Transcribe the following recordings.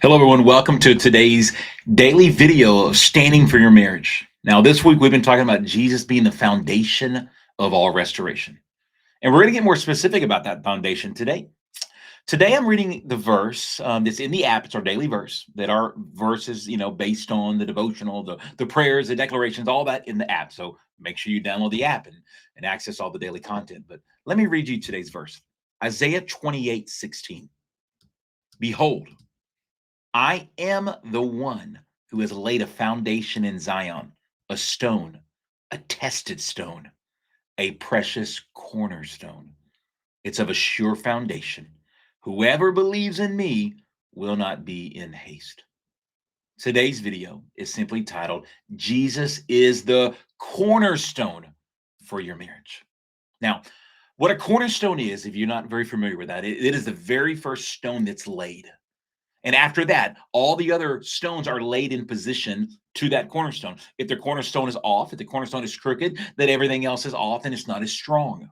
Hello, everyone. Welcome to today's daily video of standing for your marriage. Now, this week we've been talking about Jesus being the foundation of all restoration. And we're going to get more specific about that foundation today. Today, I'm reading the verse that's in the app. It's our daily verse that are verses, based on the devotional, the prayers, the declarations, all that in the app. So make sure you download the app and access all the daily content. But let me read you today's verse. Isaiah 28:16. Behold, I am the one who has laid a foundation in Zion, a stone, a tested stone, a precious cornerstone. It's of a sure foundation. Whoever believes in me will not be in haste. Today's video is simply titled, Jesus is the cornerstone for your marriage. Now, what a cornerstone is, if you're not very familiar with that, it is the very first stone that's laid. And after that, all the other stones are laid in position to that cornerstone. If the cornerstone is off, if the cornerstone is crooked, then everything else is off and it's not as strong.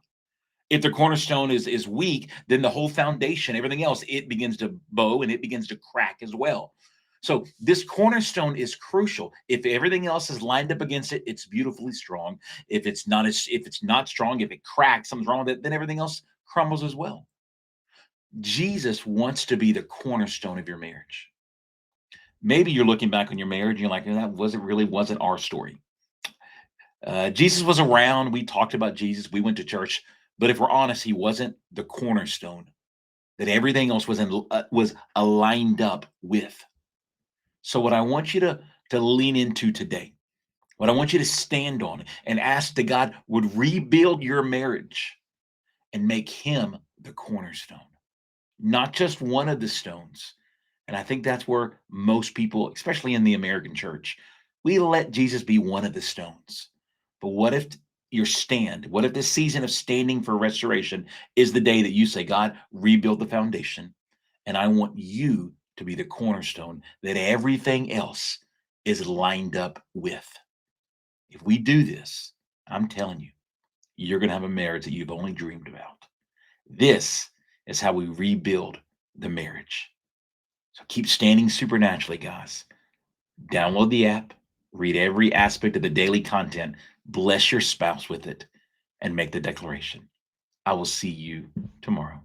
If the cornerstone is weak, then the whole foundation, everything else, it begins to bow and it begins to crack as well. So this cornerstone is crucial. If everything else is lined up against it, it's beautifully strong. If it's not strong, if it cracks, something's wrong with it, then everything else crumbles as well. Jesus wants to be the cornerstone of your marriage. Maybe you're looking back on your marriage and you're like, that wasn't our story. Jesus was around. We talked about Jesus. We went to church. But if we're honest, he wasn't the cornerstone that everything else was aligned up with. So what I want you to lean into today, what I want you to stand on and ask that God would rebuild your marriage and make him the cornerstone, not just one of the stones. And I think that's where most people, especially in the American church, we let Jesus be one of the stones. But what if what if this season of standing for restoration is the day that you say, God, rebuild the foundation, and I want you to be the cornerstone that everything else is lined up with. If we do this, I'm telling you, you're going to have a marriage that you've only dreamed about. This is how we rebuild the marriage. So keep standing supernaturally, guys. Download the app, read every aspect of the daily content, bless your spouse with it, and make the declaration. I will see you tomorrow.